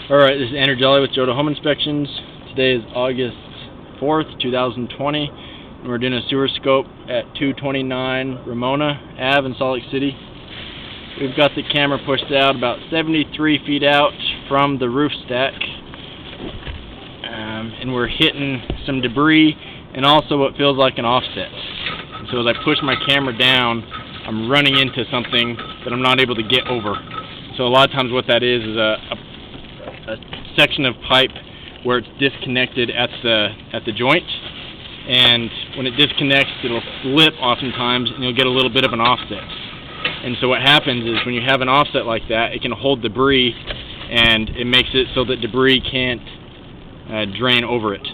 Alright, this is Andrew Jelly with Joda Home Inspections. Today is August 4th, 2020, and we're doing a sewer scope at 229 Ramona Ave in Salt Lake City. We've got the camera pushed out about 73 feet out from the roof stack, and we're hitting some debris and also what feels like an offset. And so as I push my camera down, I'm running into something that I'm not able to get over. So a lot of times what that is a section of pipe where it's disconnected at the joint, and when it disconnects it'll slip oftentimes and you'll get a little bit of an offset. And so what happens is when you have an offset like that, it can hold debris and it makes it so that debris can't drain over it.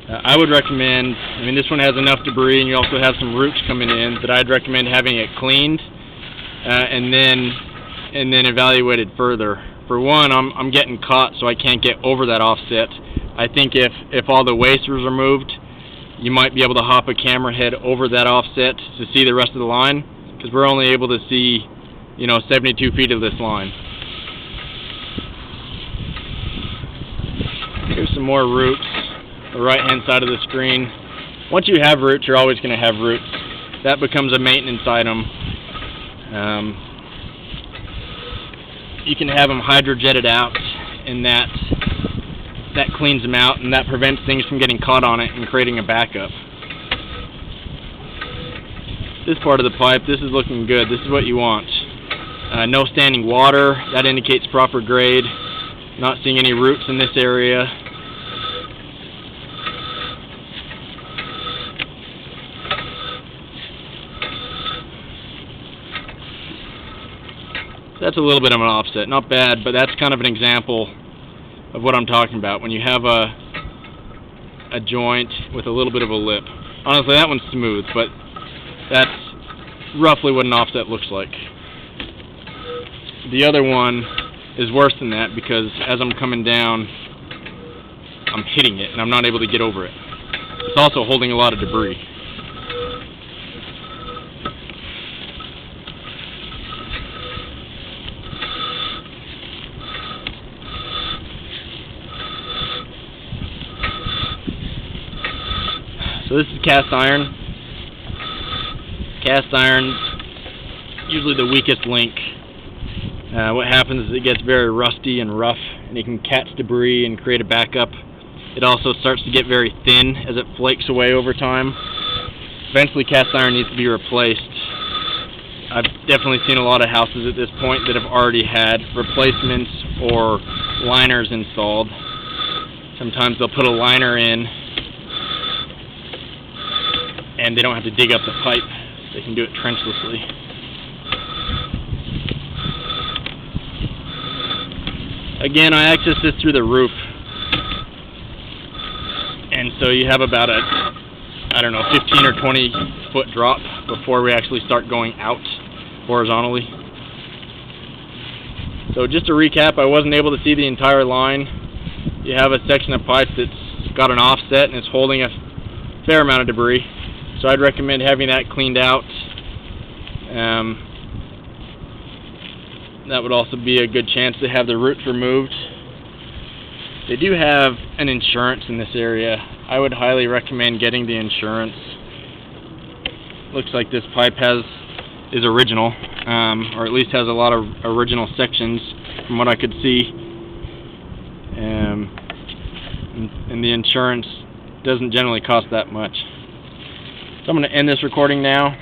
I would recommend, this one has enough debris and you also have some roots coming in, that I'd recommend having it cleaned and then evaluated further. For one, I'm getting caught, so I can't get over that offset. I think if all the waste was removed, you might be able to hop a camera head over that offset to see the rest of the line, because we're only able to see 72 feet of this line. Here's some more roots, the right hand side of the screen. Once you have roots, you're always going to have roots. That becomes a maintenance item. You can have them hydrojetted out, and that cleans them out, and that prevents things from getting caught on it and creating a backup. This part of the pipe, this is looking good. This is what you want. No standing water, that indicates proper grade. Not seeing any roots in this area. That's a little bit of an offset, not bad, but that's kind of an example of what I'm talking about. When you have a joint with a little bit of a lip. Honestly, that one's smooth, but that's roughly what an offset looks like. The other one is worse than that, because as I'm coming down, I'm hitting it and I'm not able to get over it. It's also holding a lot of debris. So this is cast iron. Cast iron's usually the weakest link. What happens is it gets very rusty and rough, and it can catch debris and create a backup. It also starts to get very thin as it flakes away over time. Eventually cast iron needs to be replaced. I've definitely seen a lot of houses at this point that have already had replacements or liners installed. Sometimes they'll put a liner in and they don't have to dig up the pipe. They can do it trenchlessly. Again, I access this through the roof, and so you have about a 15 or 20 foot drop before we actually start going out horizontally. So just to recap, I wasn't able to see the entire line. You have a section of pipe that's got an offset and it's holding a fair amount of debris. So I'd recommend having that cleaned out. That would also be a good chance to have the roots removed. They do have an insurance in this area. I would highly recommend getting the insurance. Looks like this pipe is original, or at least has a lot of original sections from what I could see. And the insurance doesn't generally cost that much. So I'm going to end this recording now.